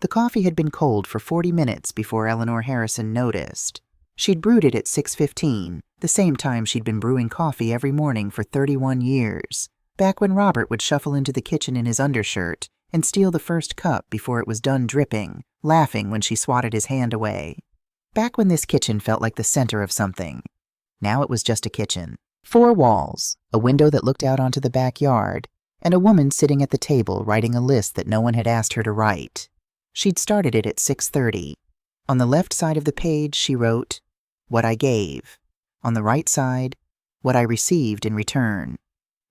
The coffee had been cold for 40 minutes before Eleanor Harrison noticed. She'd brewed it at 6:15, the same time she'd been brewing coffee every morning for 31 years, back when Robert would shuffle into the kitchen in his undershirt and steal the first cup before it was done dripping, laughing when she swatted his hand away. Back when this kitchen felt like the center of something. Now it was just a kitchen. 4 walls, a window that looked out onto the backyard, and a woman sitting at the table writing a list that no one had asked her to write. She'd started it at 6:30. On the left side of the page, she wrote, "What I gave." On the right side, "What I received in return."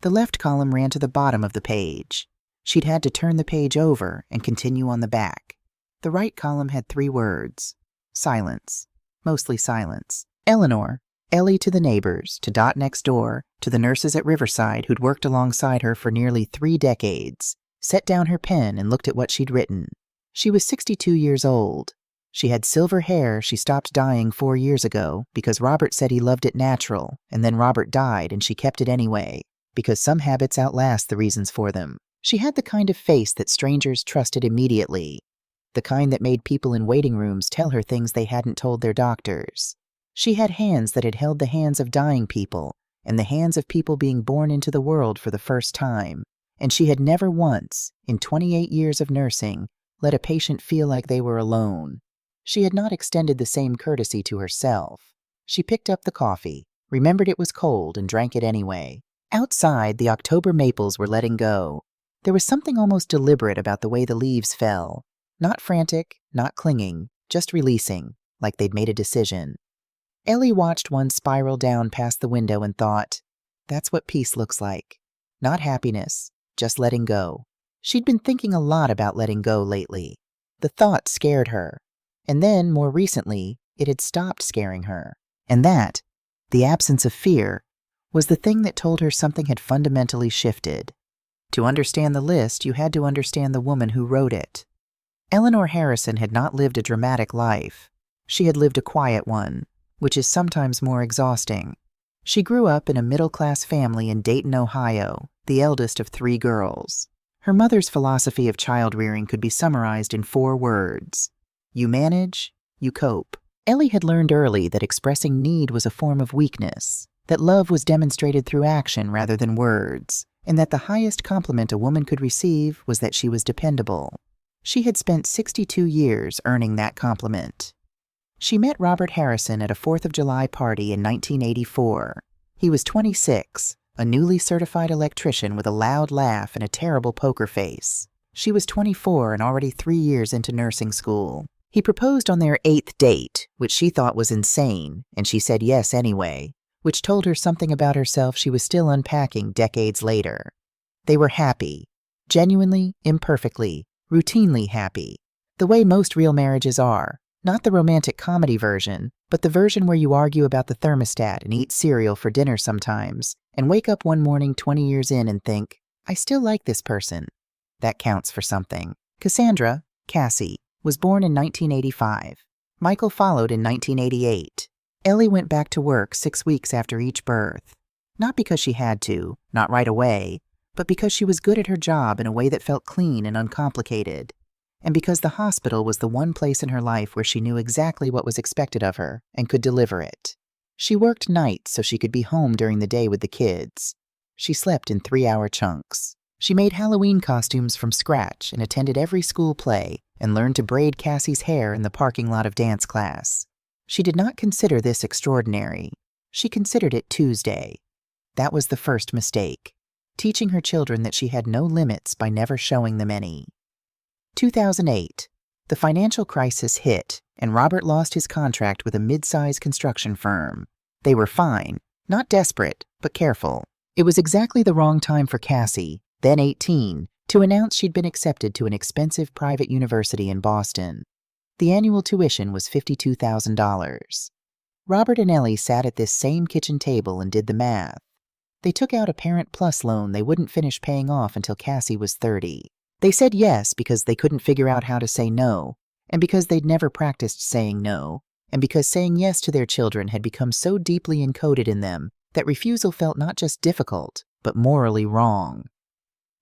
The left column ran to the bottom of the page. She'd had to turn the page over and continue on the back. The right column had 3 words. Silence. Mostly silence. Eleanor, Ellie to the neighbors, to Dot next door, to the nurses at Riverside who'd worked alongside her for nearly 3 decades, set down her pen and looked at what she'd written. She was 62 years old. She had silver hair she stopped dyeing 4 years ago because Robert said he loved it natural, and then Robert died and she kept it anyway, because some habits outlast the reasons for them. She had the kind of face that strangers trusted immediately, the kind that made people in waiting rooms tell her things they hadn't told their doctors. She had hands that had held the hands of dying people and the hands of people being born into the world for the first time, and she had never once, in 28 years of nursing, let a patient feel like they were alone. She had not extended the same courtesy to herself. She picked up the coffee, remembered it was cold, and drank it anyway. Outside, the October maples were letting go. There was something almost deliberate about the way the leaves fell. Not frantic, not clinging, just releasing, like they'd made a decision. Ellie watched one spiral down past the window and thought, that's what peace looks like. Not happiness, just letting go. She'd been thinking a lot about letting go lately. The thought scared her. And then, more recently, it had stopped scaring her. And that, the absence of fear, was the thing that told her something had fundamentally shifted. To understand the list, you had to understand the woman who wrote it. Eleanor Harrison had not lived a dramatic life. She had lived a quiet one, which is sometimes more exhausting. She grew up in a middle-class family in Dayton, Ohio, the eldest of 3 girls. Her mother's philosophy of child-rearing could be summarized in 4 words. You manage, you cope. Ellie had learned early that expressing need was a form of weakness, that love was demonstrated through action rather than words, and that the highest compliment a woman could receive was that she was dependable. She had spent 62 years earning that compliment. She met Robert Harrison at a 4th of July party in 1984. He was 26, a newly certified electrician with a loud laugh and a terrible poker face. She was 24 and already 3 years into nursing school. He proposed on their 8th date, which she thought was insane, and she said yes anyway, which told her something about herself she was still unpacking decades later. They were happy. Genuinely, imperfectly, routinely happy. The way most real marriages are. Not the romantic comedy version, but the version where you argue about the thermostat and eat cereal for dinner sometimes, and wake up one morning 20 years in and think, I still like this person. That counts for something. Cassandra, Cassie, was born in 1985. Michael followed in 1988. Ellie went back to work 6 weeks after each birth. Not because she had to, not right away, but because she was good at her job in a way that felt clean and uncomplicated. And because the hospital was the one place in her life where she knew exactly what was expected of her and could deliver it. She worked nights so she could be home during the day with the kids. She slept in 3-hour chunks. She made Halloween costumes from scratch and attended every school play and learned to braid Cassie's hair in the parking lot of dance class. She did not consider this extraordinary. She considered it Tuesday. That was the first mistake, teaching her children that she had no limits by never showing them any. 2008. The financial crisis hit, and Robert lost his contract with a mid-size construction firm. They were fine, not desperate, but careful. It was exactly the wrong time for Cassie, then 18, to announce she'd been accepted to an expensive private university in Boston. The annual tuition was $52,000. Robert and Ellie sat at this same kitchen table and did the math. They took out a Parent Plus loan they wouldn't finish paying off until Cassie was 30. They said yes because they couldn't figure out how to say no, and because they'd never practiced saying no, and because saying yes to their children had become so deeply encoded in them that refusal felt not just difficult, but morally wrong.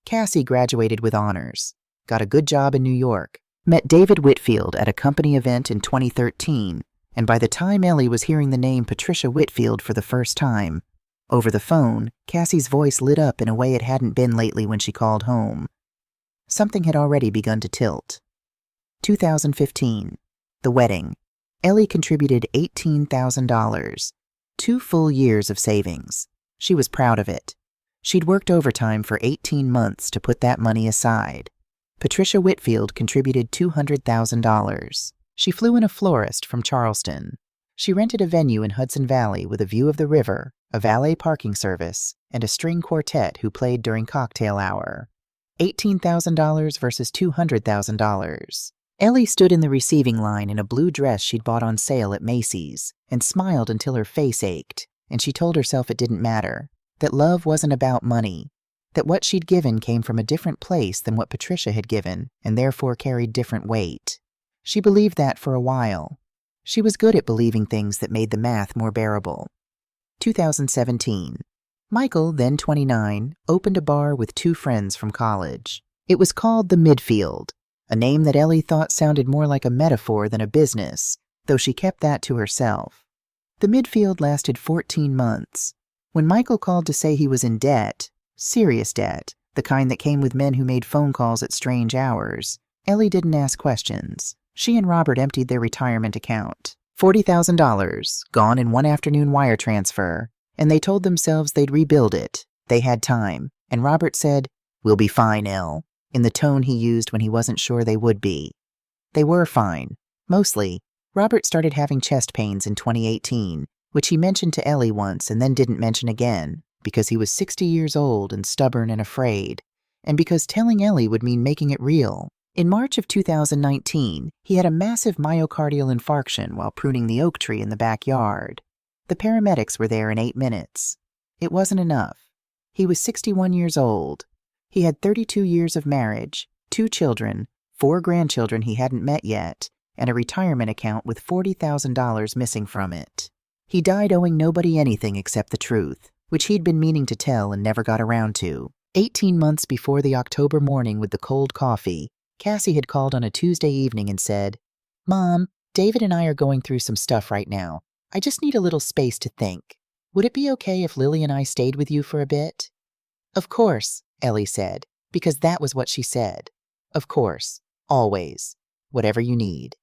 Cassie graduated with honors, got a good job in New York, met David Whitfield at a company event in 2013, and by the time Ellie was hearing the name Patricia Whitfield for the first time, over the phone, Cassie's voice lit up in a way it hadn't been lately when she called home. Something had already begun to tilt. 2015. The wedding. Ellie contributed $18,000. 2 full years of savings. She was proud of it. She'd worked overtime for 18 months to put that money aside. Patricia Whitfield contributed $200,000. She flew in a florist from Charleston. She rented a venue in Hudson Valley with a view of the river, a valet parking service, and a string quartet who played during cocktail hour. $18,000 versus $200,000. Ellie stood in the receiving line in a blue dress she'd bought on sale at Macy's and smiled until her face ached, and she told herself it didn't matter, that love wasn't about money, that what she'd given came from a different place than what Patricia had given and therefore carried different weight. She believed that for a while. She was good at believing things that made the math more bearable. 2017. Michael, then 29, opened a bar with 2 friends from college. It was called the Midfield, a name that Ellie thought sounded more like a metaphor than a business, though she kept that to herself. The Midfield lasted 14 months. When Michael called to say he was in debt, serious debt, the kind that came with men who made phone calls at strange hours, Ellie didn't ask questions. She and Robert emptied their retirement account. $40,000, gone in one afternoon wire transfer, and they told themselves they'd rebuild it. They had time, and Robert said, "We'll be fine, Elle," in the tone he used when he wasn't sure they would be. They were fine. Mostly. Robert started having chest pains in 2018, which he mentioned to Ellie once and then didn't mention again, because he was 60 years old and stubborn and afraid, and because telling Ellie would mean making it real. In March of 2019, he had a massive myocardial infarction while pruning the oak tree in the backyard. The paramedics were there in 8 minutes. It wasn't enough. He was 61 years old. He had 32 years of marriage, 2 children, 4 grandchildren he hadn't met yet, and a retirement account with $40,000 missing from it. He died owing nobody anything except the truth, which he'd been meaning to tell and never got around to. 18 months before the October morning with the cold coffee, Cassie had called on a Tuesday evening and said, "Mom, David and I are going through some stuff right now. I just need a little space to think. Would it be okay if Lily and I stayed with you for a bit?" "Of course," Ellie said, because that was what she said. Of course. Always. Whatever you need.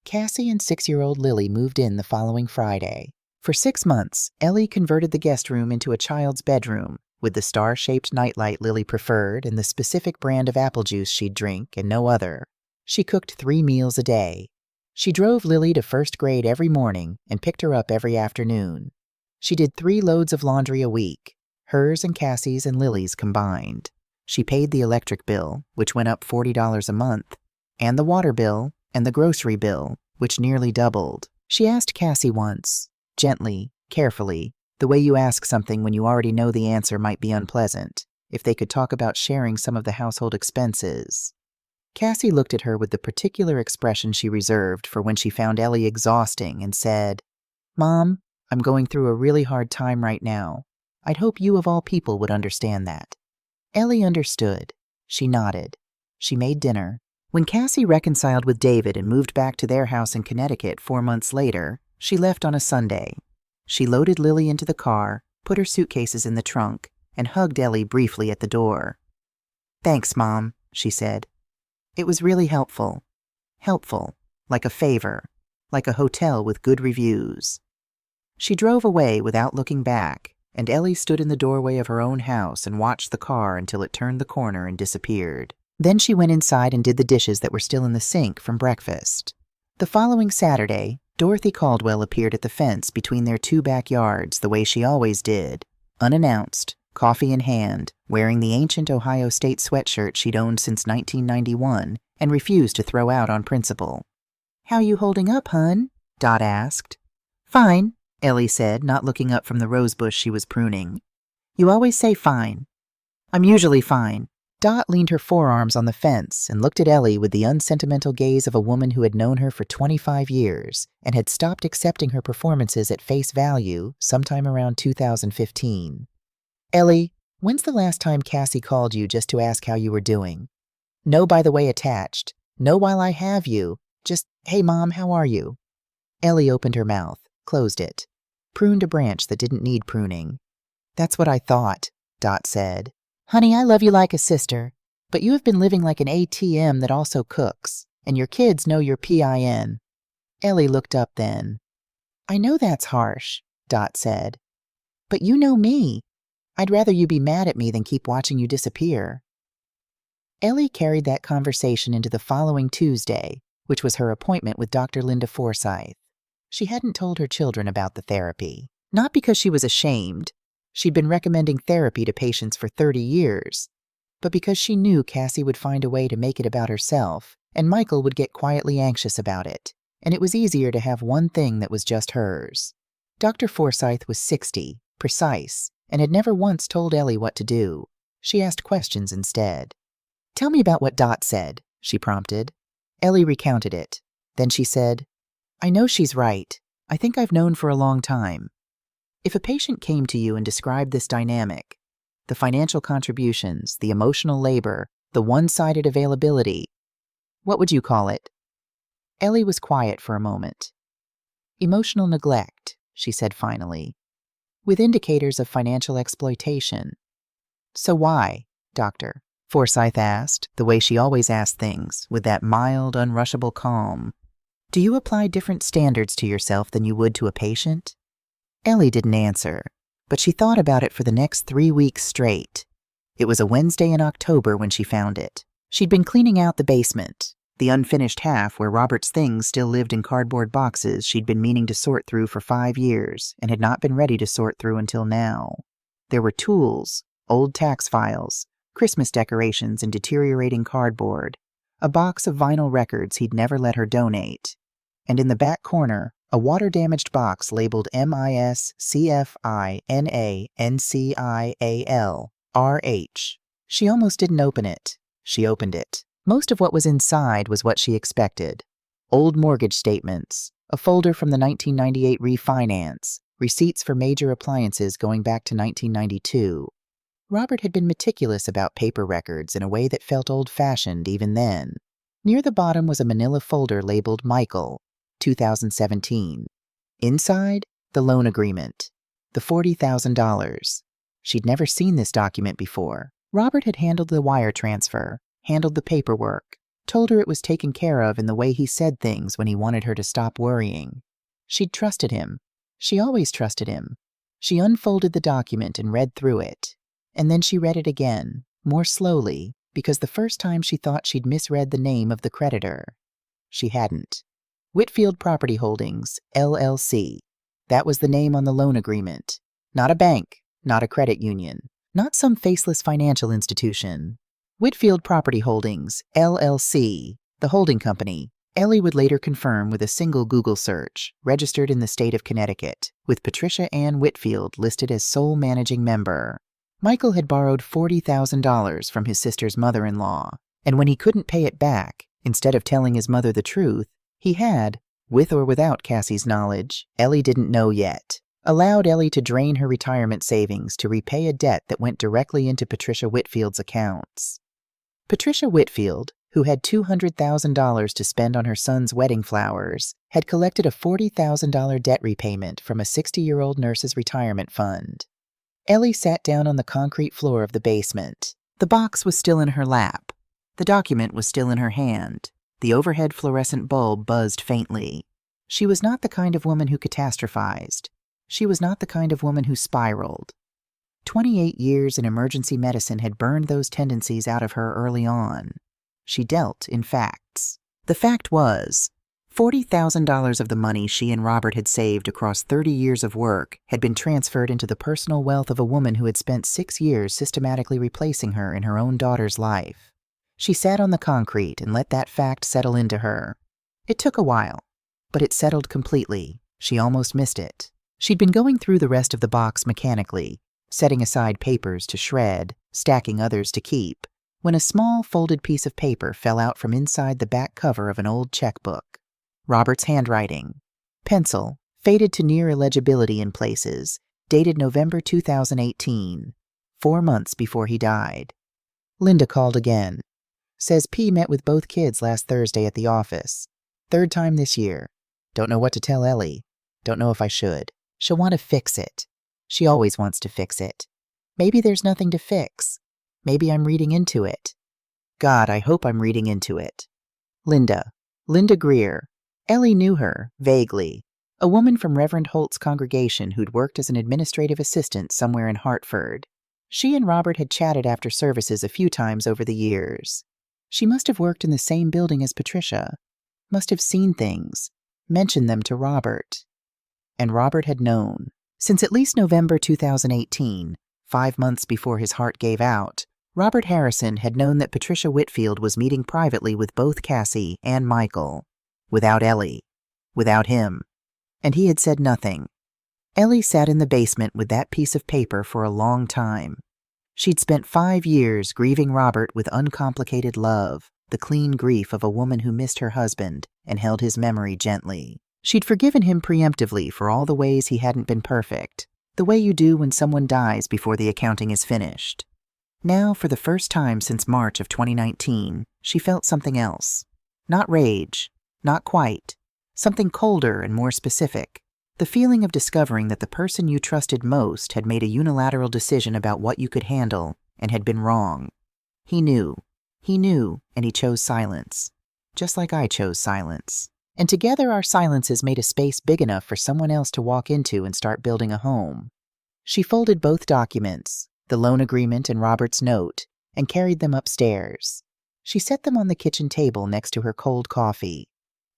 Cassie and 6-year-old Lily moved in the following Friday. For 6 months, Ellie converted the guest room into a child's bedroom, with the star-shaped nightlight Lily preferred and the specific brand of apple juice she'd drink and no other. She cooked 3 meals a day. She drove Lily to first grade every morning and picked her up every afternoon. She did 3 loads of laundry a week, hers and Cassie's and Lily's combined. She paid the electric bill, which went up $40 a month, and the water bill, and the grocery bill, which nearly doubled. She asked Cassie once, gently, carefully, the way you ask something when you already know the answer might be unpleasant, if they could talk about sharing some of the household expenses. Cassie looked at her with the particular expression she reserved for when she found Ellie exhausting and said, "Mom, I'm going through a really hard time right now. I'd hope you of all people would understand that." Ellie understood. She nodded. She made dinner. When Cassie reconciled with David and moved back to their house in Connecticut 4 months later, she left on a Sunday. She loaded Lily into the car, put her suitcases in the trunk, and hugged Ellie briefly at the door. "Thanks, Mom," she said. "It was really helpful. Helpful, like a favor, like a hotel with good reviews." She drove away without looking back, and Ellie stood in the doorway of her own house and watched the car until it turned the corner and disappeared. Then she went inside and did the dishes that were still in the sink from breakfast. The following Saturday, Dorothy Caldwell appeared at the fence between their 2 backyards the way she always did, unannounced, coffee in hand, wearing the ancient Ohio State sweatshirt she'd owned since 1991 and refused to throw out on principle. "How you holding up, hun?" Dot asked. "Fine," Ellie said, not looking up from the rosebush she was pruning. "You always say fine." "I'm usually fine." Dot leaned her forearms on the fence and looked at Ellie with the unsentimental gaze of a woman who had known her for 25 years and had stopped accepting her performances at face value sometime around 2015. "Ellie, when's the last time Cassie called you just to ask how you were doing? No by the way attached. No, while I have you. Just, hey, Mom, how are you? Ellie opened her mouth, closed it, pruned a branch that didn't need pruning. That's what I thought, Dot said. Honey, I love you like a sister, but you have been living like an ATM that also cooks, and your kids know your PIN. Ellie looked up then. I know that's harsh, Dot said. But you know me. I'd rather you be mad at me than keep watching you disappear. Ellie carried that conversation into the following Tuesday, which was her appointment with Dr. Linda Forsythe. She hadn't told her children about the therapy, not because she was ashamed. She'd been recommending therapy to patients for 30 years, but because she knew Cassie would find a way to make it about herself, and Michael would get quietly anxious about it, and it was easier to have one thing that was just hers. Dr. Forsythe was 60, precise, and had never once told Ellie what to do. She asked questions instead. Tell me about what Dot said, she prompted. Ellie recounted it. Then she said, I know she's right. I think I've known for a long time. If a patient came to you and described this dynamic, the financial contributions, the emotional labor, the one-sided availability, what would you call it? Ellie was quiet for a moment. Emotional neglect, she said finally, with indicators of financial exploitation. So why, Doctor? Forsythe asked, the way she always asked things, with that mild, unrushable calm. Do you apply different standards to yourself than you would to a patient? Ellie didn't answer, but she thought about it for the next 3 weeks straight. It was a Wednesday in October when she found it. She'd been cleaning out the basement, the unfinished half where Robert's things still lived in cardboard boxes she'd been meaning to sort through for 5 years and had not been ready to sort through until now. There were tools, old tax files, Christmas decorations and deteriorating cardboard, a box of vinyl records he'd never let her donate, and in the back corner, a water-damaged box labeled MISCFINANCIAL-RH. She almost didn't open it. She opened it. Most of what was inside was what she expected. Old mortgage statements, a folder from the 1998 refinance, receipts for major appliances going back to 1992. Robert had been meticulous about paper records in a way that felt old-fashioned even then. Near the bottom was a manila folder labeled Michael, 2017. Inside, the loan agreement, the $40,000. She'd never seen this document before. Robert had handled the wire transfer, handled the paperwork, told her it was taken care of in the way he said things when he wanted her to stop worrying. She'd trusted him. She always trusted him. She unfolded the document and read through it. And then she read it again, more slowly, because the first time she thought she'd misread the name of the creditor. She hadn't. Whitfield Property Holdings, LLC. That was the name on the loan agreement. Not a bank, not a credit union, not some faceless financial institution. Whitfield Property Holdings, LLC, the holding company. Ellie would later confirm with a single Google search, registered in the state of Connecticut, with Patricia Ann Whitfield listed as sole managing member. Michael had borrowed $40,000 from his sister's mother-in-law, and when he couldn't pay it back, instead of telling his mother the truth, he had, with or without Cassie's knowledge, Ellie didn't know yet, allowed Ellie to drain her retirement savings to repay a debt that went directly into Patricia Whitfield's accounts. Patricia Whitfield, who had $200,000 to spend on her son's wedding flowers, had collected a $40,000 debt repayment from a 60-year-old nurse's retirement fund. Ellie sat down on the concrete floor of the basement. The box was still in her lap. The document was still in her hand. The overhead fluorescent bulb buzzed faintly. She was not the kind of woman who catastrophized. She was not the kind of woman who spiraled. 28 years in emergency medicine had burned those tendencies out of her early on. She dealt in facts. The fact was, $40,000 of the money she and Robert had saved across 30 years of work had been transferred into the personal wealth of a woman who had spent 6 years systematically replacing her in her own daughter's life. She sat on the concrete and let that fact settle into her. It took a while, but it settled completely. She almost missed it. She'd been going through the rest of the box mechanically, setting aside papers to shred, stacking others to keep, when a small folded piece of paper fell out from inside the back cover of an old checkbook. Robert's handwriting. Pencil, faded to near illegibility in places, dated November 2018, 4 months before he died. Linda called again. Says P met with both kids last Thursday at the office. Third time this year. Don't know what to tell Ellie. Don't know if I should. She'll want to fix it. She always wants to fix it. Maybe there's nothing to fix. Maybe I'm reading into it. God, I hope I'm reading into it. Linda Greer. Ellie knew her, vaguely. A woman from Reverend Holt's congregation who'd worked as an administrative assistant somewhere in Hartford. She and Robert had chatted after services a few times over the years. She must have worked in the same building as Patricia. Must have seen things. Mentioned them to Robert. And Robert had known. Since at least November 2018, 5 months before his heart gave out, Robert Harrison had known that Patricia Whitfield was meeting privately with both Cassie and Michael. Without Ellie. Without him. And he had said nothing. Ellie sat in the basement with that piece of paper for a long time. She'd spent 5 years grieving Robert with uncomplicated love, the clean grief of a woman who missed her husband and held his memory gently. She'd forgiven him preemptively for all the ways he hadn't been perfect, the way you do when someone dies before the accounting is finished. Now, for the first time since March of 2019, she felt something else. Not rage. Not quite. Something colder and more specific. The feeling of discovering that the person you trusted most had made a unilateral decision about what you could handle and had been wrong. He knew, and he chose silence. Just like I chose silence. And together our silences made a space big enough for someone else to walk into and start building a home. She folded both documents, the loan agreement and Robert's note, and carried them upstairs. She set them on the kitchen table next to her cold coffee.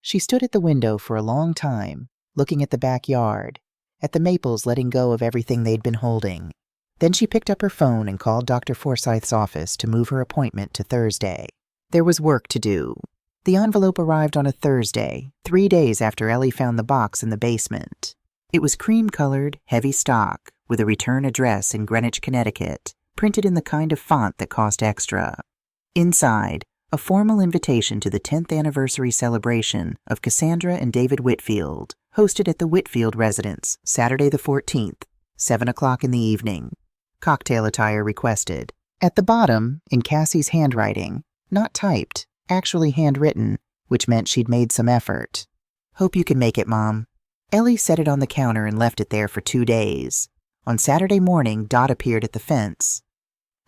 She stood at the window for a long time, looking at the backyard, at the maples letting go of everything they'd been holding. Then she picked up her phone and called Dr. Forsythe's office to move her appointment to Thursday. There was work to do. The envelope arrived on a Thursday, 3 days after Ellie found the box in the basement. It was cream-colored, heavy stock, with a return address in Greenwich, Connecticut, printed in the kind of font that cost extra. Inside, a formal invitation to the 10th anniversary celebration of Cassandra and David Whitfield, hosted at the Whitfield residence, Saturday the 14th, 7 o'clock in the evening. Cocktail attire requested. At the bottom, in Cassie's handwriting, not typed, actually handwritten, which meant she'd made some effort. Hope you can make it, Mom. Ellie set it on the counter and left it there for 2 days. On Saturday morning, Dot appeared at the fence.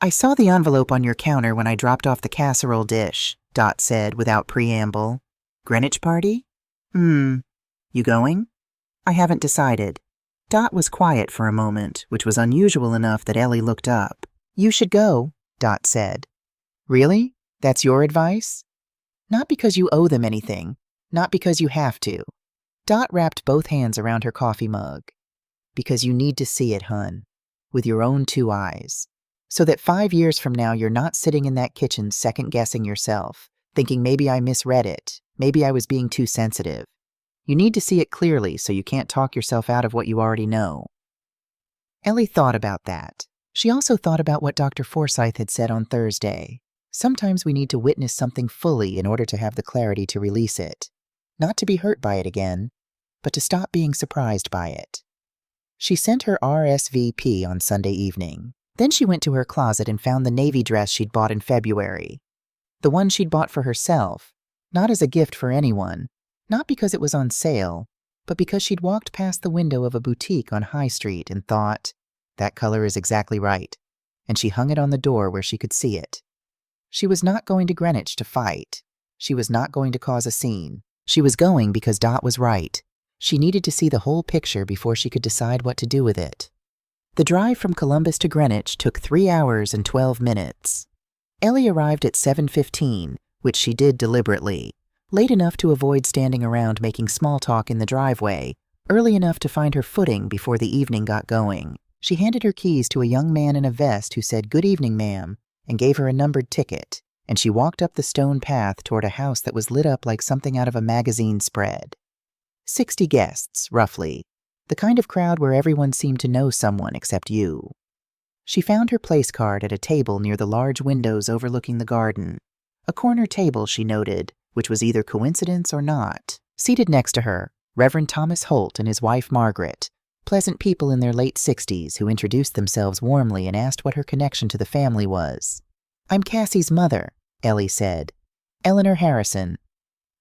I saw the envelope on your counter when I dropped off the casserole dish, Dot said without preamble. Greenwich party? You going? I haven't decided. Dot was quiet for a moment, which was unusual enough that Ellie looked up. You should go, Dot said. Really? That's your advice? Not because you owe them anything, not because you have to. Dot wrapped both hands around her coffee mug. Because you need to see it, hun, with your own 2 eyes. So that 5 years from now you're not sitting in that kitchen second-guessing yourself, thinking maybe I misread it, maybe I was being too sensitive. You need to see it clearly so you can't talk yourself out of what you already know. Ellie thought about that. She also thought about what Dr. Forsythe had said on Thursday. Sometimes we need to witness something fully in order to have the clarity to release it. Not to be hurt by it again, but to stop being surprised by it. She sent her RSVP on Sunday evening. Then she went to her closet and found the navy dress she'd bought in February. The one she'd bought for herself, not as a gift for anyone, not because it was on sale, but because she'd walked past the window of a boutique on High Street and thought, that color is exactly right, and she hung it on the door where she could see it. She was not going to Greenwich to fight. She was not going to cause a scene. She was going because Dot was right. She needed to see the whole picture before she could decide what to do with it. The drive from Columbus to Greenwich took 3 hours and 12 minutes. Ellie arrived at 7:15, which she did deliberately, late enough to avoid standing around making small talk in the driveway, early enough to find her footing before the evening got going. She handed her keys to a young man in a vest who said, "Good evening, ma'am," and gave her a numbered ticket, and she walked up the stone path toward a house that was lit up like something out of a magazine spread. 60 guests, roughly. The kind of crowd where everyone seemed to know someone except you. She found her place card at a table near the large windows overlooking the garden. A corner table, she noted, which was either coincidence or not. Seated next to her, Reverend Thomas Holt and his wife Margaret, pleasant people in their late 60s who introduced themselves warmly and asked what her connection to the family was. "I'm Cassie's mother," Ellie said. Eleanor Harrison.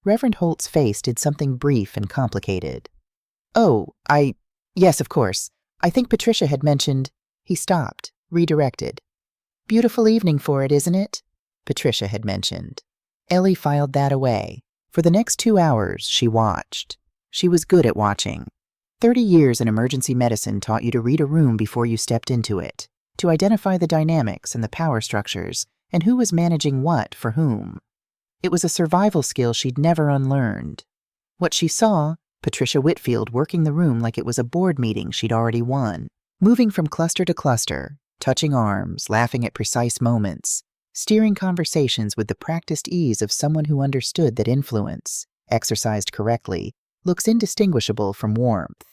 Reverend Holt's face did something brief and complicated. Oh, yes, of course. I think Patricia had mentioned. He stopped, redirected. Beautiful evening for it, isn't it? Patricia had mentioned. Ellie filed that away. For the next 2 hours, she watched. She was good at watching. 30 years in emergency medicine taught you to read a room before you stepped into it, to identify the dynamics and the power structures, and who was managing what for whom. It was a survival skill she'd never unlearned. What she saw, Patricia Whitfield working the room like it was a board meeting she'd already won, moving from cluster to cluster, touching arms, laughing at precise moments, steering conversations with the practiced ease of someone who understood that influence, exercised correctly, looks indistinguishable from warmth.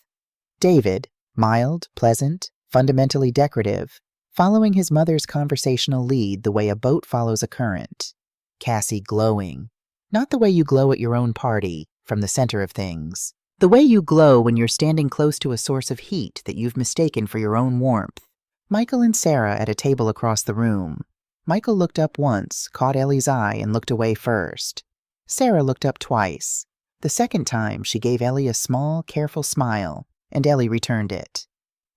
David, mild, pleasant, fundamentally decorative, following his mother's conversational lead the way a boat follows a current. Cassie glowing. Not the way you glow at your own party, from the center of things. The way you glow when you're standing close to a source of heat that you've mistaken for your own warmth. Michael and Sarah at a table across the room. Michael looked up once, caught Ellie's eye, and looked away first. Sarah looked up twice. The second time, she gave Ellie a small, careful smile, and Ellie returned it.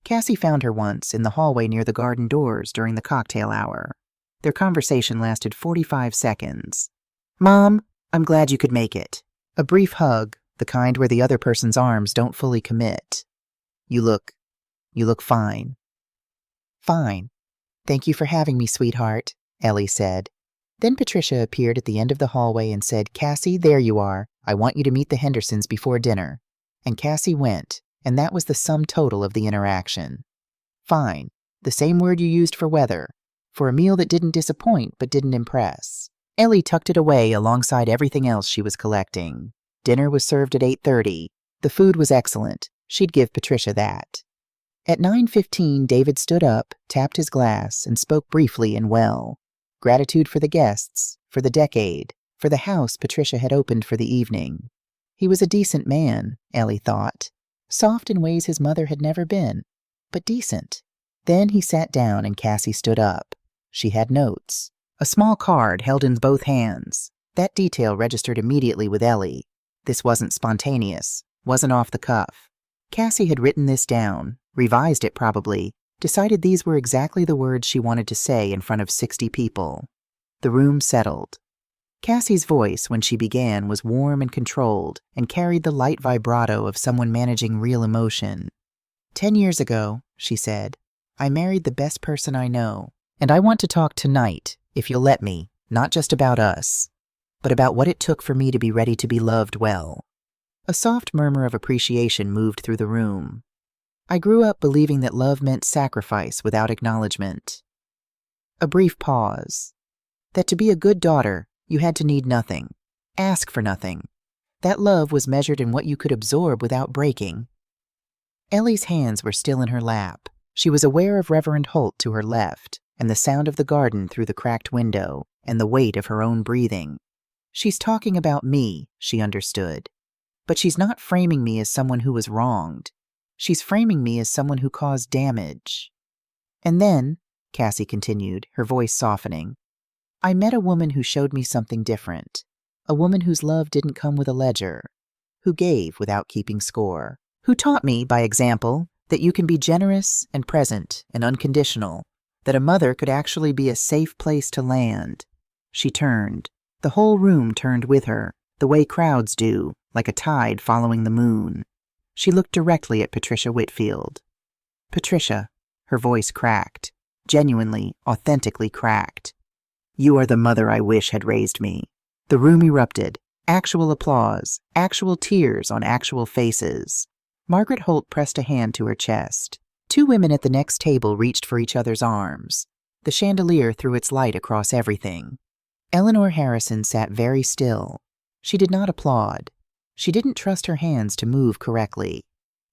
Cassie found her once in the hallway near the garden doors during the cocktail hour. Their conversation lasted 45 seconds. Mom, I'm glad you could make it. A brief hug, the kind where the other person's arms don't fully commit. You look fine. Fine. Thank you for having me, sweetheart, Ellie said. Then Patricia appeared at the end of the hallway and said, Cassie, there you are. I want you to meet the Hendersons before dinner. And Cassie went, and that was the sum total of the interaction. Fine. The same word you used for weather. For a meal that didn't disappoint but didn't impress. Ellie tucked it away alongside everything else she was collecting. Dinner was served at 8:30. The food was excellent. She'd give Patricia that. At 9:15, David stood up, tapped his glass, and spoke briefly and well. Gratitude for the guests, for the decade, for the house Patricia had opened for the evening. He was a decent man, Ellie thought. Soft in ways his mother had never been, but decent. Then he sat down and Cassie stood up. She had notes. A small card held in both hands. That detail registered immediately with Ellie. This wasn't spontaneous, wasn't off the cuff. Cassie had written this down, revised it probably, decided these were exactly the words she wanted to say in front of 60 people. The room settled. Cassie's voice, when she began, was warm and controlled and carried the light vibrato of someone managing real emotion. 10 years ago, she said, I married the best person I know, and I want to talk tonight, if you'll let me, not just about us, but about what it took for me to be ready to be loved well. A soft murmur of appreciation moved through the room. I grew up believing that love meant sacrifice without acknowledgement. A brief pause. That to be a good daughter, you had to need nothing, ask for nothing. That love was measured in what you could absorb without breaking. Ellie's hands were still in her lap. She was aware of Reverend Holt to her left, and the sound of the garden through the cracked window, and the weight of her own breathing. She's talking about me, she understood. But she's not framing me as someone who was wronged. She's framing me as someone who caused damage. And then, Cassie continued, her voice softening, I met a woman who showed me something different. A woman whose love didn't come with a ledger. Who gave without keeping score. Who taught me, by example, that you can be generous and present and unconditional. That a mother could actually be a safe place to land. She turned. The whole room turned with her, the way crowds do, like a tide following the moon. She looked directly at Patricia Whitfield. Patricia, her voice cracked, genuinely, authentically cracked. You are the mother I wish had raised me. The room erupted. Actual applause, actual tears on actual faces. Margaret Holt pressed a hand to her chest. 2 women at the next table reached for each other's arms. The chandelier threw its light across everything. Eleanor Harrison sat very still. She did not applaud. She didn't trust her hands to move correctly.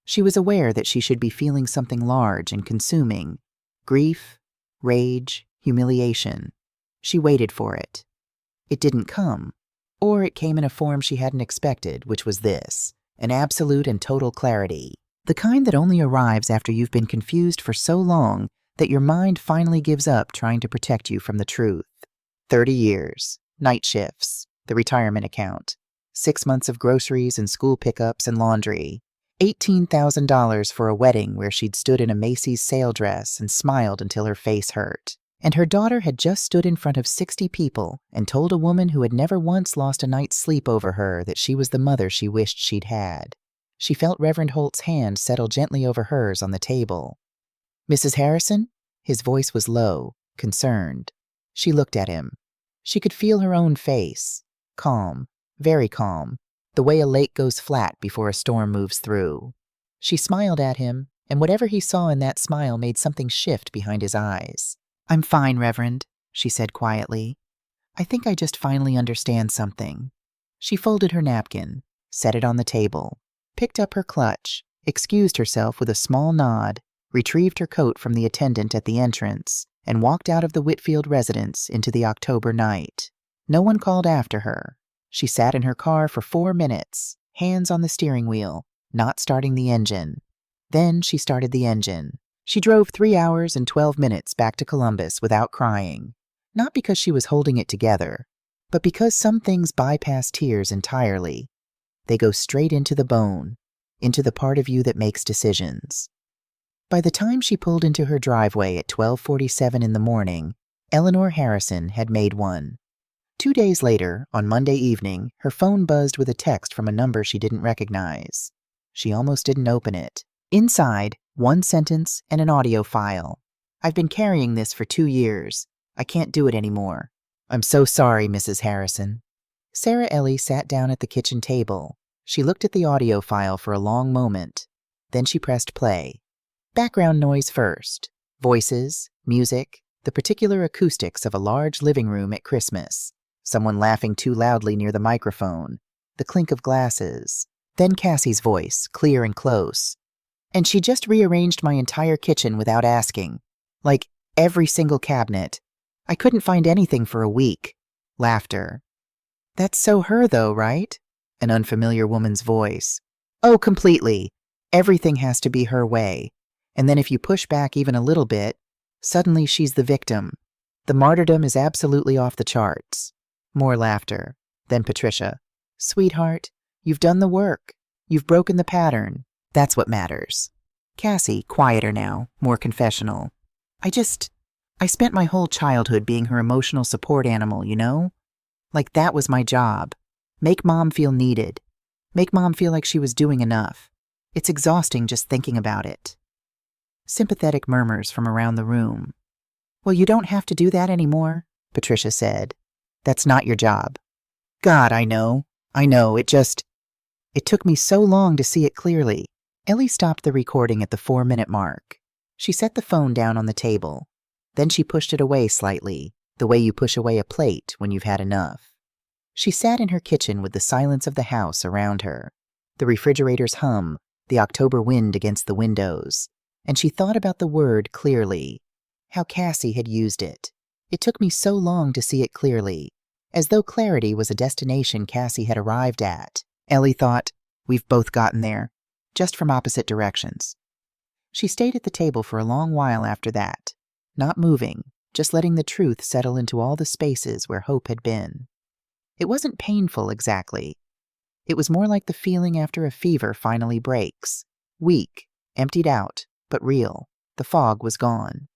She was aware that she should be feeling something large and consuming. Grief, rage, humiliation. She waited for it. It didn't come. Or it came in a form she hadn't expected, which was this. An absolute and total clarity. The kind that only arrives after you've been confused for so long that your mind finally gives up trying to protect you from the truth. 30 years. night shifts, the retirement account, 6 months of groceries and school pickups and laundry, $18,000 for a wedding where she'd stood in a Macy's sale dress and smiled until her face hurt. And her daughter had just stood in front of 60 people and told a woman who had never once lost a night's sleep over her that she was the mother she wished she'd had. She felt Reverend Holt's hand settle gently over hers on the table. "Mrs. Harrison?" His voice was low, concerned. She looked at him. She could feel her own face. Calm, very calm, the way a lake goes flat before a storm moves through. She smiled at him, and whatever he saw in that smile made something shift behind his eyes. "I'm fine, Reverend," she said quietly. "I think I just finally understand something." She folded her napkin, set it on the table, picked up her clutch, excused herself with a small nod, retrieved her coat from the attendant at the entrance, and walked out of the Whitfield residence into the October night. No one called after her. She sat in her car for 4 minutes, hands on the steering wheel, not starting the engine. Then she started the engine. She drove 3 hours and 12 minutes back to Columbus without crying, not because she was holding it together, but because some things bypass tears entirely. They go straight into the bone, into the part of you that makes decisions. By the time she pulled into her driveway at 12:47 in the morning, Eleanor Harrison had made one. 2 days later, on Monday evening, her phone buzzed with a text from a number she didn't recognize. She almost didn't open it. Inside, 1 sentence and an audio file. "I've been carrying this for 2 years. I can't do it anymore. I'm so sorry, Mrs. Harrison." Sarah Ellie sat down at the kitchen table. She looked at the audio file for a long moment. Then she pressed play. Background noise first. Voices, music, the particular acoustics of a large living room at Christmas. Someone laughing too loudly near the microphone. The clink of glasses. Then Cassie's voice, clear and close. "And she just rearranged my entire kitchen without asking. Like, every single cabinet. I couldn't find anything for a week." Laughter. "That's so her, though, right?" An unfamiliar woman's voice. "Oh, completely. Everything has to be her way. And then if you push back even a little bit, suddenly she's the victim. The martyrdom is absolutely off the charts." More laughter. Then Patricia. "Sweetheart, you've done the work. You've broken the pattern. That's what matters." Cassie, quieter now, more confessional. I spent my whole childhood being her emotional support animal, you know? Like that was my job. Make Mom feel needed. Make Mom feel like she was doing enough. It's exhausting just thinking about it." Sympathetic murmurs from around the room. "Well, you don't have to do that anymore," Patricia said. "That's not your job." "God, I know. It took me so long to see it clearly." Ellie stopped the recording at the 4-minute mark. She set the phone down on the table. Then she pushed it away slightly, the way you push away a plate when you've had enough. She sat in her kitchen with the silence of the house around her, the refrigerator's hum, the October wind against the windows, and she thought about the word clearly, how Cassie had used it. It took me so long to see it clearly, as though clarity was a destination Cassie had arrived at. Ellie thought, we've both gotten there, just from opposite directions. She stayed at the table for a long while after that, not moving, just letting the truth settle into all the spaces where hope had been. It wasn't painful exactly. It was more like the feeling after a fever finally breaks. Weak, emptied out, but real. The fog was gone.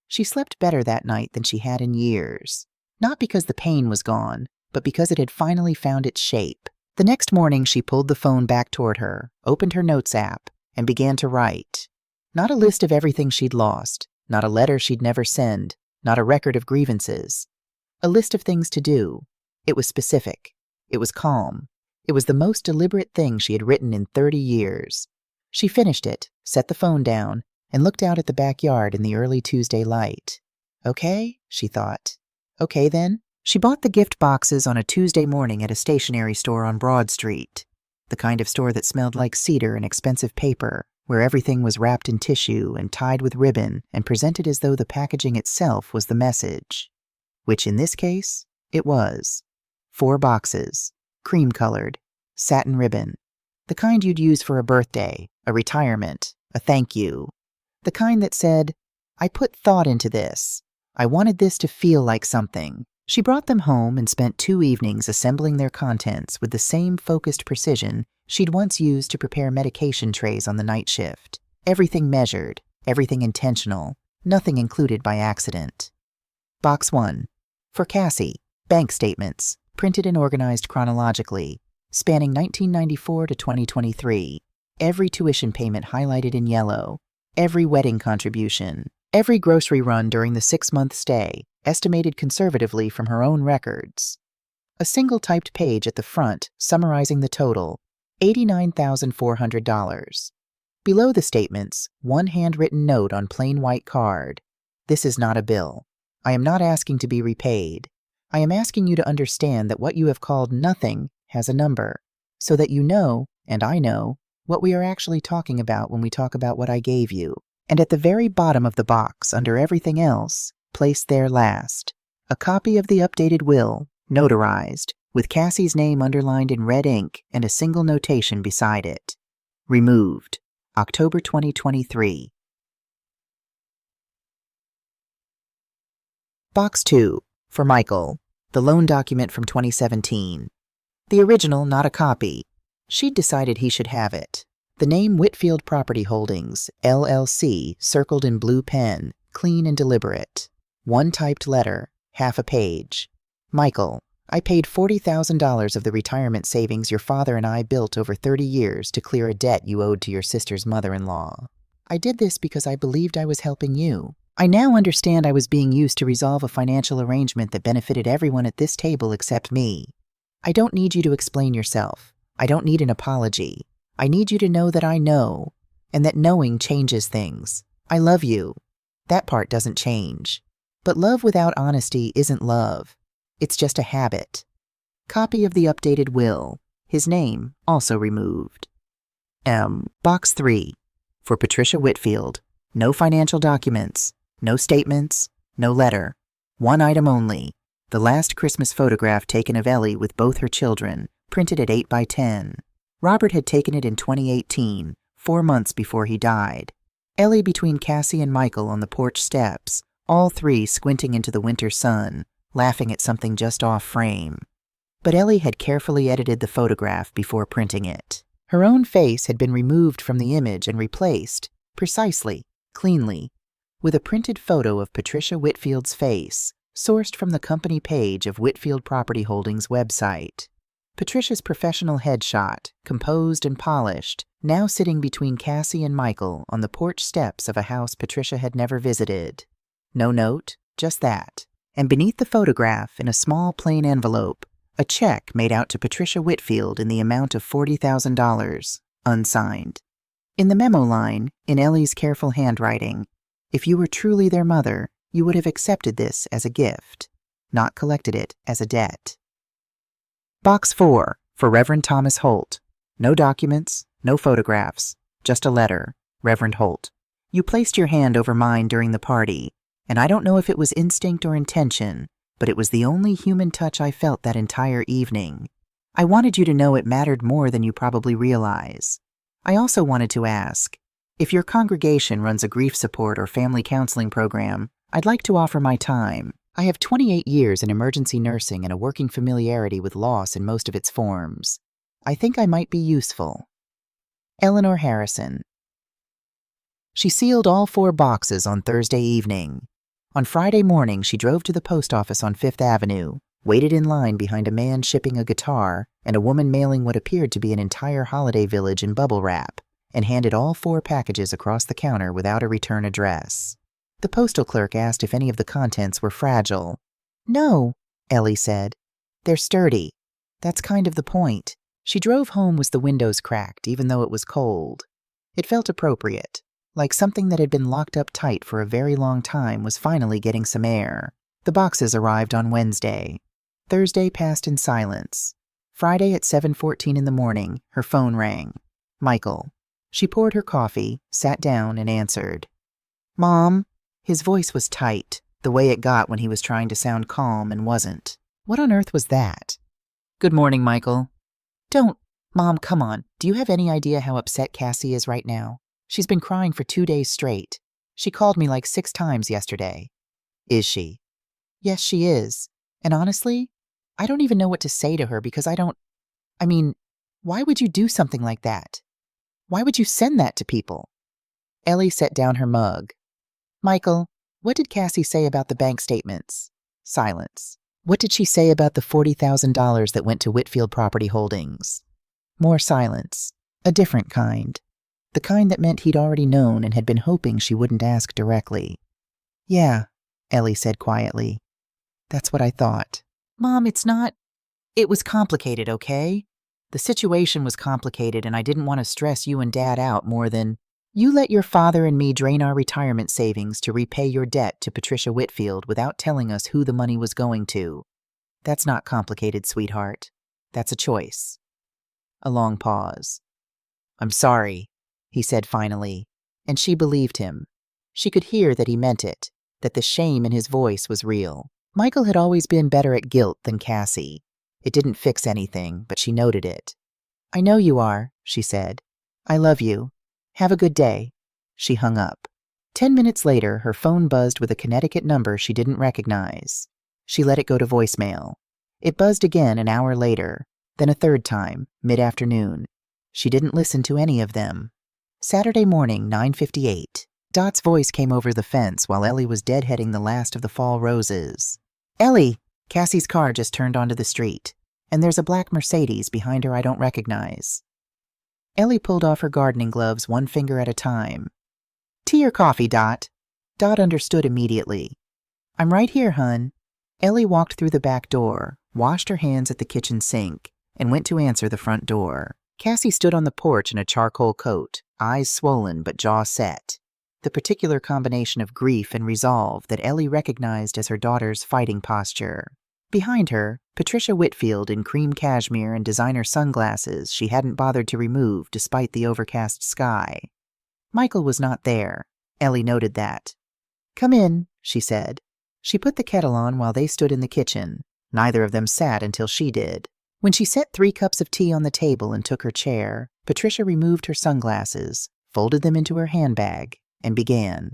She slept better that night than she had in years. Not because the pain was gone, but because it had finally found its shape. The next morning she pulled the phone back toward her, opened her notes app, and began to write. Not a list of everything she'd lost, not a letter she'd never send, not a record of grievances. A list of things to do. It was specific. It was calm. It was the most deliberate thing she had written in 30 years. She finished it, set the phone down, and looked out at the backyard in the early Tuesday light. Okay, she thought. Okay then. She bought the gift boxes on a Tuesday morning at a stationery store on Broad Street, the kind of store that smelled like cedar and expensive paper, where everything was wrapped in tissue and tied with ribbon and presented as though the packaging itself was the message. Which in this case, it was. 4 boxes, cream-colored, satin ribbon, the kind you'd use for a birthday, a retirement, a thank you. The kind that said, I put thought into this. I wanted this to feel like something, She brought them home and spent 2 evenings assembling their contents with the same focused precision she'd once used to prepare medication trays on the night shift. Everything measured, everything intentional, nothing included by accident. Box 1. For Cassie, bank statements, printed and organized chronologically, spanning 1994 to 2023. Every tuition payment highlighted in yellow, every wedding contribution, every grocery run during the 6-month stay, estimated conservatively from her own records. A single typed page at the front summarizing the total, $89,400. Below the statements, one handwritten note on plain white card. This is not a bill. I am not asking to be repaid. I am asking you to understand that what you have called nothing has a number, so that you know, and I know, what we are actually talking about when we talk about what I gave you. And at the very bottom of the box, under everything else, placed there last, a copy of the updated will, notarized, with Cassie's name underlined in red ink and a single notation beside it. Removed. October 2023. Box 2. For Michael. The loan document from 2017. The original, not a copy. She'd decided he should have it. The name Whitfield Property Holdings, LLC, circled in blue pen, clean and deliberate. One typed letter, half a page. Michael, I paid $40,000 of the retirement savings your father and I built over 30 years to clear a debt you owed to your sister's mother-in-law. I did this because I believed I was helping you. I now understand I was being used to resolve a financial arrangement that benefited everyone at this table except me. I don't need you to explain yourself. I don't need an apology. I need you to know that I know, and that knowing changes things. I love you. That part doesn't change. But love without honesty isn't love. It's just a habit. Copy of the updated will. His name also removed. Box 3. For Patricia Whitfield. No financial documents. No statements. No letter. One item only. The last Christmas photograph taken of Ellie with both her children, printed at 8 by 10. Robert had taken it in 2018, 4 months before he died. Ellie between Cassie and Michael on the porch steps, all three squinting into the winter sun, laughing at something just off frame. But Ellie had carefully edited the photograph before printing it. Her own face had been removed from the image and replaced, precisely, cleanly, with a printed photo of Patricia Whitfield's face, sourced from the company page of Whitfield Property Holdings' website. Patricia's professional headshot, composed and polished, now sitting between Cassie and Michael on the porch steps of a house Patricia had never visited. No note, just that. And beneath the photograph, in a small plain envelope, a check made out to Patricia Whitfield in the amount of $40,000, unsigned. In the memo line, in Ellie's careful handwriting, if you were truly their mother, you would have accepted this as a gift, not collected it as a debt. Box 4. For Reverend Thomas Holt. No documents, no photographs, just a letter. Reverend Holt. You placed your hand over mine during the party, and I don't know if it was instinct or intention, but it was the only human touch I felt that entire evening. I wanted you to know it mattered more than you probably realize. I also wanted to ask, if your congregation runs a grief support or family counseling program, I'd like to offer my time. I have 28 years in emergency nursing and a working familiarity with loss in most of its forms. I think I might be useful. Eleanor Harrison. She sealed all 4 boxes on Thursday evening. On Friday morning, she drove to the post office on 5th Avenue, waited in line behind a man shipping a guitar and a woman mailing what appeared to be an entire holiday village in bubble wrap, and handed all 4 packages across the counter without a return address. The postal clerk asked if any of the contents were fragile. No, Ellie said. They're sturdy. That's kind of the point. She drove home with the windows cracked, even though it was cold. It felt appropriate, like something that had been locked up tight for a very long time was finally getting some air. The boxes arrived on Wednesday. Thursday passed in silence. Friday at 7:14 in the morning, her phone rang. Michael. She poured her coffee, sat down, and answered. Mom. His voice was tight, the way it got when he was trying to sound calm and wasn't. What on earth was that? Good morning, Michael. Mom, come on. Do you have any idea how upset Cassie is right now? She's been crying for 2 days straight. She called me like 6 times yesterday. Is she? Yes, she is. And honestly, I don't even know what to say to her because why would you do something like that? Why would you send that to people? Ellie set down her mug. Michael, what did Cassie say about the bank statements? Silence. What did she say about the $40,000 that went to Whitfield Property Holdings? More silence. A different kind. The kind that meant he'd already known and had been hoping she wouldn't ask directly. Yeah, Ellie said quietly. That's what I thought. Mom, it was complicated, okay? The situation was complicated and I didn't want to stress you and Dad out more than, you let your father and me drain our retirement savings to repay your debt to Patricia Whitfield without telling us who the money was going to. That's not complicated, sweetheart. That's a choice. A long pause. I'm sorry, he said finally, and she believed him. She could hear that he meant it, that the shame in his voice was real. Michael had always been better at guilt than Cassie. It didn't fix anything, but she noted it. I know you are, she said. I love you. Have a good day. She hung up. 10 minutes later, her phone buzzed with a Connecticut number she didn't recognize. She let it go to voicemail. It buzzed again an hour later, then a third time, mid-afternoon. She didn't listen to any of them. Saturday morning, 9:58. Dot's voice came over the fence while Ellie was deadheading the last of the fall roses. Ellie! Cassie's car just turned onto the street, and there's a black Mercedes behind her I don't recognize. Ellie pulled off her gardening gloves one finger at a time. Tea or coffee, Dot? Dot understood immediately. I'm right here, hun. Ellie walked through the back door, washed her hands at the kitchen sink, and went to answer the front door. Cassie stood on the porch in a charcoal coat, eyes swollen but jaw set. The particular combination of grief and resolve that Ellie recognized as her daughter's fighting posture. Behind her, Patricia Whitfield in cream cashmere and designer sunglasses she hadn't bothered to remove despite the overcast sky. Michael was not there. Ellie noted that. Come in, she said. She put the kettle on while they stood in the kitchen. Neither of them sat until she did. When she set 3 cups of tea on the table and took her chair, Patricia removed her sunglasses, folded them into her handbag, and began.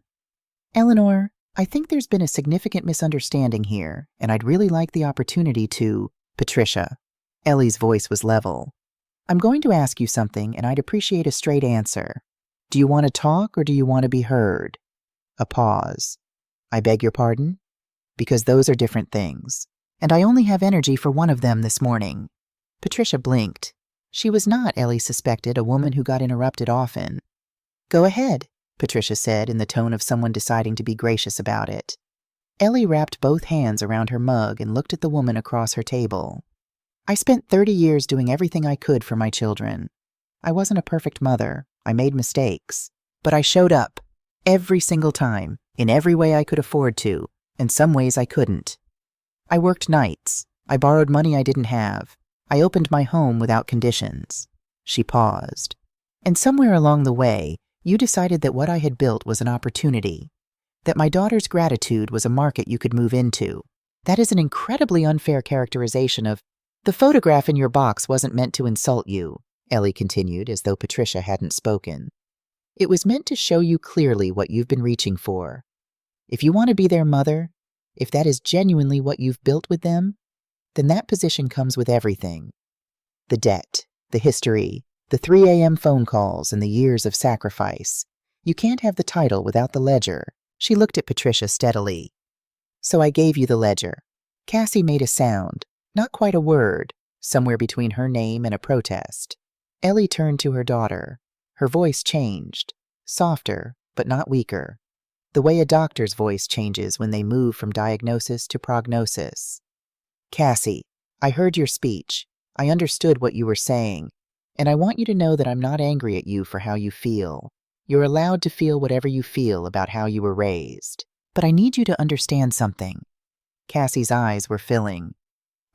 Eleanor, I think there's been a significant misunderstanding here, and I'd really like the opportunity to... Patricia. Ellie's voice was level. I'm going to ask you something, and I'd appreciate a straight answer. Do you want to talk, or do you want to be heard? A pause. I beg your pardon? Because those are different things, and I only have energy for one of them this morning. Patricia blinked. She was not, Ellie suspected, a woman who got interrupted often. Go ahead, Patricia said in the tone of someone deciding to be gracious about it. Ellie wrapped both hands around her mug and looked at the woman across her table. I spent 30 years doing everything I could for my children. I wasn't a perfect mother. I made mistakes. But I showed up. Every single time. In every way I could afford to. And some ways I couldn't. I worked nights. I borrowed money I didn't have. I opened my home without conditions. She paused. And somewhere along the way, you decided that what I had built was an opportunity. That my daughter's gratitude was a market you could move into. That is an incredibly unfair characterization of... The photograph in your box wasn't meant to insult you, Ellie continued as though Patricia hadn't spoken. It was meant to show you clearly what you've been reaching for. If you want to be their mother, if that is genuinely what you've built with them, then that position comes with everything. The debt, the history, the 3 a.m. phone calls, and the years of sacrifice. You can't have the title without the ledger. She looked at Patricia steadily. So I gave you the ledger. Cassie made a sound, not quite a word, somewhere between her name and a protest. Ellie turned to her daughter. Her voice changed, softer, but not weaker. The way a doctor's voice changes when they move from diagnosis to prognosis. Cassie, I heard your speech. I understood what you were saying. And I want you to know that I'm not angry at you for how you feel. You're allowed to feel whatever you feel about how you were raised. But I need you to understand something. Cassie's eyes were filling.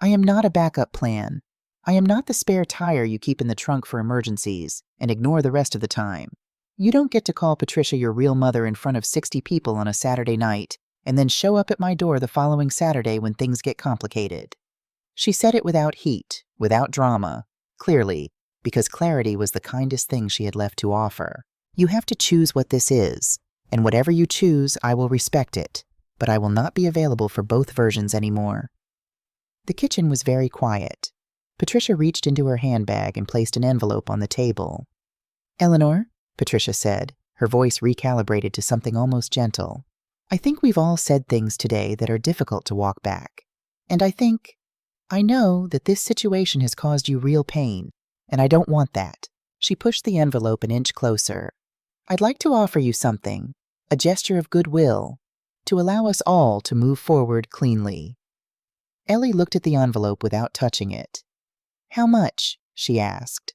I am not a backup plan. I am not the spare tire you keep in the trunk for emergencies and ignore the rest of the time. You don't get to call Patricia your real mother in front of 60 people on a Saturday night and then show up at my door the following Saturday when things get complicated. She said it without heat, without drama, clearly, because clarity was the kindest thing she had left to offer. You have to choose what this is, and whatever you choose, I will respect it, but I will not be available for both versions anymore. The kitchen was very quiet. Patricia reached into her handbag and placed an envelope on the table. "Eleanor," Patricia said, her voice recalibrated to something almost gentle, "I think we've all said things today that are difficult to walk back. And I know that this situation has caused you real pain, and I don't want that." She pushed the envelope an inch closer. "I'd like to offer you something, a gesture of goodwill, to allow us all to move forward cleanly." Ellie looked at the envelope without touching it. "How much?" she asked.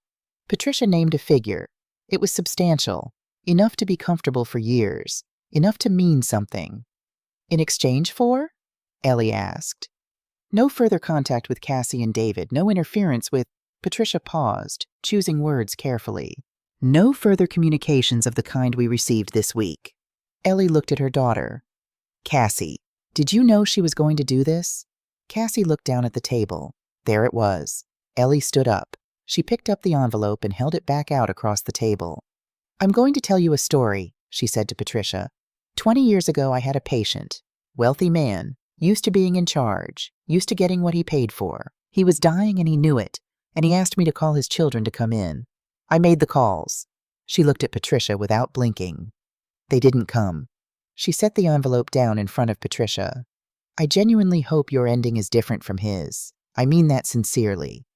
Patricia named a figure. It was substantial, enough to be comfortable for years, enough to mean something. "In exchange for?" Ellie asked. "No further contact with Cassie and David, no interference with—" Patricia paused, choosing words carefully. "No further communications of the kind we received this week." Ellie looked at her daughter. "Cassie, did you know she was going to do this?" Cassie looked down at the table. There it was. Ellie stood up. She picked up the envelope and held it back out across the table. "I'm going to tell you a story," she said to Patricia. 20 years ago I had a patient, wealthy man, used to being in charge, used to getting what he paid for. He was dying and he knew it, and he asked me to call his children to come in. I made the calls." She looked at Patricia without blinking. "They didn't come." She set the envelope down in front of Patricia. "I genuinely hope your ending is different from his. I mean that sincerely."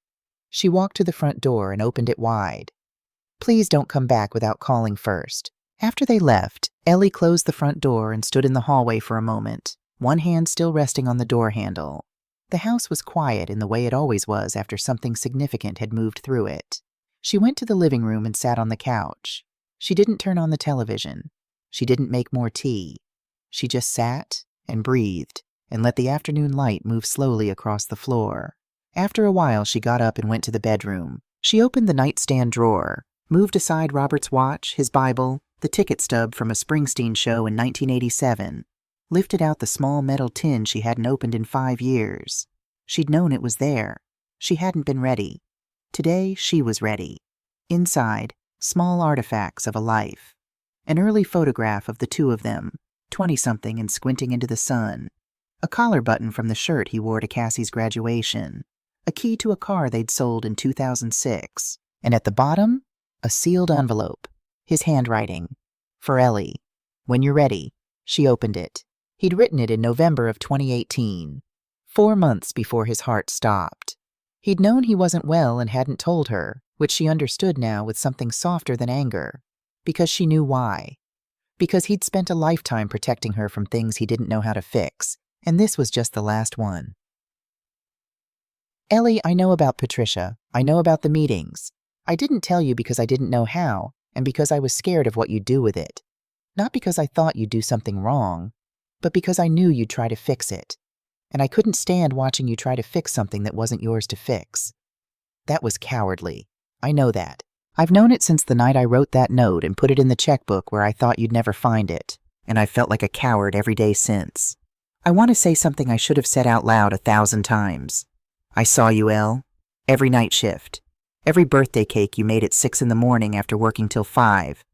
She walked to the front door and opened it wide. "Please don't come back without calling first." After they left, Ellie closed the front door and stood in the hallway for a moment, one hand still resting on the door handle. The house was quiet in the way it always was after something significant had moved through it. She went to the living room and sat on the couch. She didn't turn on the television. She didn't make more tea. She just sat and breathed and let the afternoon light move slowly across the floor. After a while, she got up and went to the bedroom. She opened the nightstand drawer, moved aside Robert's watch, his Bible, the ticket stub from a Springsteen show in 1987, lifted out the small metal tin she hadn't opened in 5 years. She'd known it was there. She hadn't been ready. Today, she was ready. Inside, small artifacts of a life. An early photograph of the two of them, 20-something and squinting into the sun. A collar button from the shirt he wore to Cassie's graduation. A key to a car they'd sold in 2006. And at the bottom, a sealed envelope. His handwriting. For Ellie. "When you're ready." She opened it. He'd written it in November of 2018. 4 months before his heart stopped. He'd known he wasn't well and hadn't told her, which she understood now with something softer than anger. Because she knew why. Because he'd spent a lifetime protecting her from things he didn't know how to fix, and this was just the last one. "Ellie, I know about Patricia. I know about the meetings. I didn't tell you because I didn't know how, and because I was scared of what you'd do with it. Not because I thought you'd do something wrong, but because I knew you'd try to fix it. And I couldn't stand watching you try to fix something that wasn't yours to fix. That was cowardly. I know that. I've known it since the night I wrote that note and put it in the checkbook where I thought you'd never find it, and I've felt like a coward every day since. I want to say something I should have said out loud 1,000 times. I saw you, Elle. Every night shift. Every birthday cake you made at 6 in the morning after working till 5.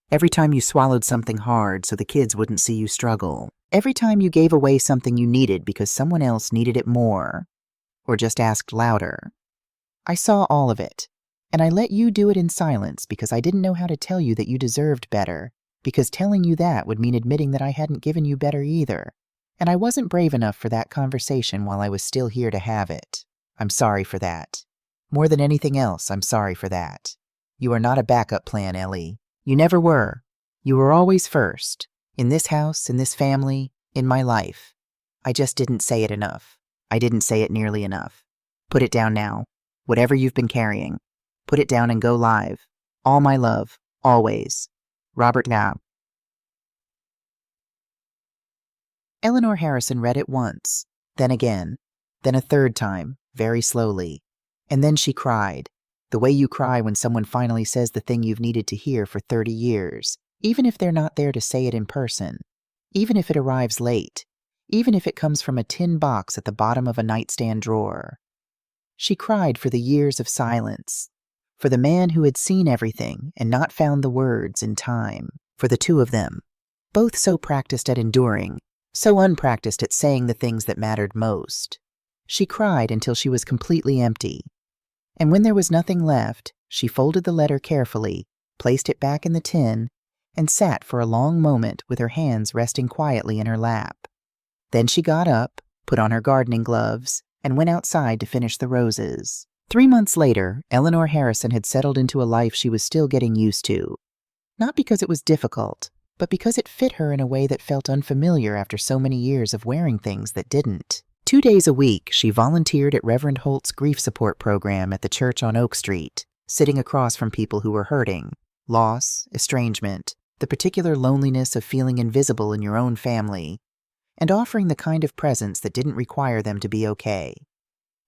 Every time you swallowed something hard so the kids wouldn't see you struggle. Every time you gave away something you needed because someone else needed it more, or just asked louder. I saw all of it, and I let you do it in silence because I didn't know how to tell you that you deserved better, because telling you that would mean admitting that I hadn't given you better either, and I wasn't brave enough for that conversation while I was still here to have it. I'm sorry for that. More than anything else, I'm sorry for that. You are not a backup plan, Ellie. You never were. You were always first. In this house, in this family, in my life. I just didn't say it enough. I didn't say it nearly enough. Put it down now. Whatever you've been carrying. Put it down and go live. All my love. Always. Robert Now. Eleanor Harrison read it once, then again, then a third time, very slowly. And then she cried, the way you cry when someone finally says the thing you've needed to hear for 30 years, even if they're not there to say it in person, even if it arrives late, even if it comes from a tin box at the bottom of a nightstand drawer. She cried for the years of silence, for the man who had seen everything and not found the words in time, for the two of them, both so practiced at enduring, so unpracticed at saying the things that mattered most. She cried until she was completely empty. And when there was nothing left, she folded the letter carefully, placed it back in the tin, and sat for a long moment with her hands resting quietly in her lap. Then she got up, put on her gardening gloves, and went outside to finish the roses. 3 months later, Eleanor Harrison had settled into a life she was still getting used to. Not because it was difficult, but because it fit her in a way that felt unfamiliar after so many years of wearing things that didn't. 2 days a week, she volunteered at Reverend Holt's grief support program at the church on Oak Street, sitting across from people who were hurting, loss, estrangement, the particular loneliness of feeling invisible in your own family, and offering the kind of presence that didn't require them to be okay.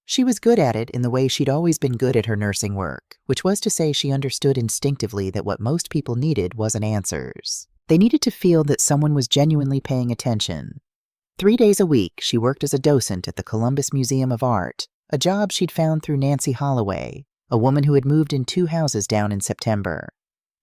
She was good at it in the way she'd always been good at her nursing work, which was to say she understood instinctively that what most people needed wasn't answers. They needed to feel that someone was genuinely paying attention. 3 days a week, she worked as a docent at the Columbus Museum of Art, a job she'd found through Nancy Holloway, a woman who had moved in 2 houses down in September.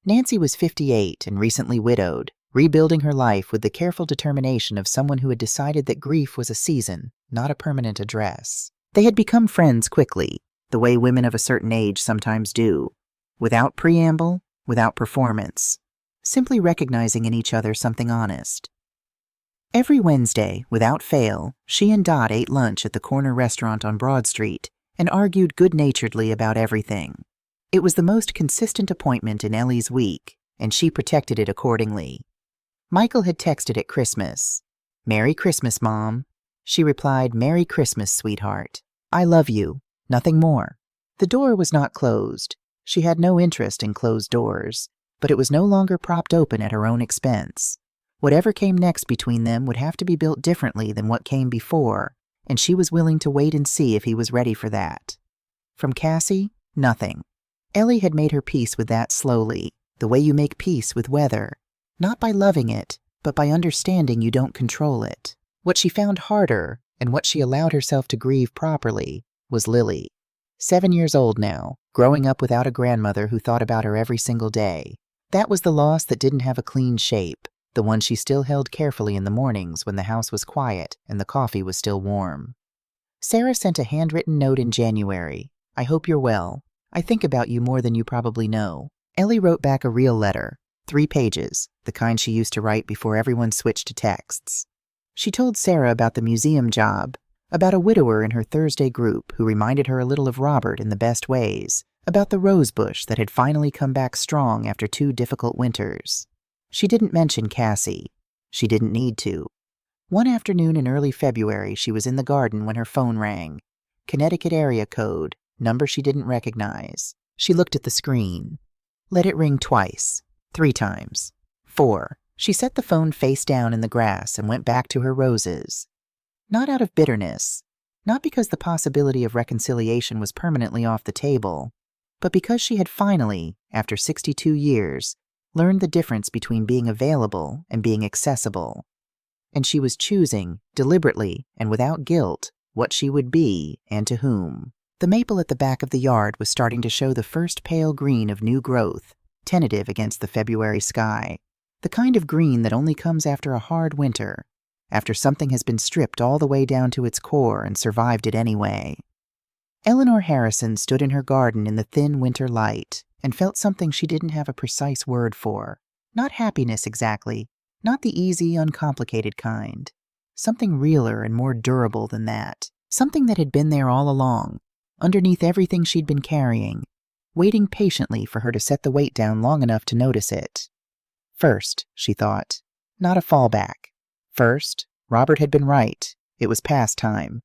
Nancy was 58 and recently widowed, rebuilding her life with the careful determination of someone who had decided that grief was a season, not a permanent address. They had become friends quickly, the way women of a certain age sometimes do, without preamble, without performance, simply recognizing in each other something honest. Every Wednesday, without fail, she and Dot ate lunch at the corner restaurant on Broad Street and argued good-naturedly about everything. It was the most consistent appointment in Ellie's week, and she protected it accordingly. Michael had texted at Christmas, "Merry Christmas, Mom." She replied, "Merry Christmas, sweetheart. I love you. Nothing more." The door was not closed. She had no interest in closed doors, but it was no longer propped open at her own expense. Whatever came next between them would have to be built differently than what came before, and she was willing to wait and see if he was ready for that. From Cassie, nothing. Ellie had made her peace with that slowly, the way you make peace with weather, not by loving it, but by understanding you don't control it. What she found harder, and what she allowed herself to grieve properly, was Lily. 7 years old now, growing up without a grandmother who thought about her every single day. That was the loss that didn't have a clean shape, the one she still held carefully in the mornings when the house was quiet and the coffee was still warm. Sarah sent a handwritten note in January. "I hope you're well. I think about you more than you probably know." Ellie wrote back a real letter, 3 pages, the kind she used to write before everyone switched to texts. She told Sarah about the museum job, about a widower in her Thursday group who reminded her a little of Robert in the best ways, about the rose bush that had finally come back strong after 2 difficult winters. She didn't mention Cassie. She didn't need to. One afternoon in early February, she was in the garden when her phone rang. Connecticut area code, number she didn't recognize. She looked at the screen. Let it ring twice, 3 times, 4. She set the phone face down in the grass and went back to her roses. Not out of bitterness, not because the possibility of reconciliation was permanently off the table, but because she had finally, after 62 years, learned the difference between being available and being accessible. And she was choosing, deliberately and without guilt, what she would be and to whom. The maple at the back of the yard was starting to show the first pale green of new growth, tentative against the February sky. The kind of green that only comes after a hard winter, after something has been stripped all the way down to its core and survived it anyway. Eleanor Harrison stood in her garden in the thin winter light and felt something she didn't have a precise word for. Not happiness exactly, not the easy, uncomplicated kind. Something realer and more durable than that. Something that had been there all along, underneath everything she'd been carrying, waiting patiently for her to set the weight down long enough to notice it. First, she thought, not a fallback. First, Robert had been right. It was past time.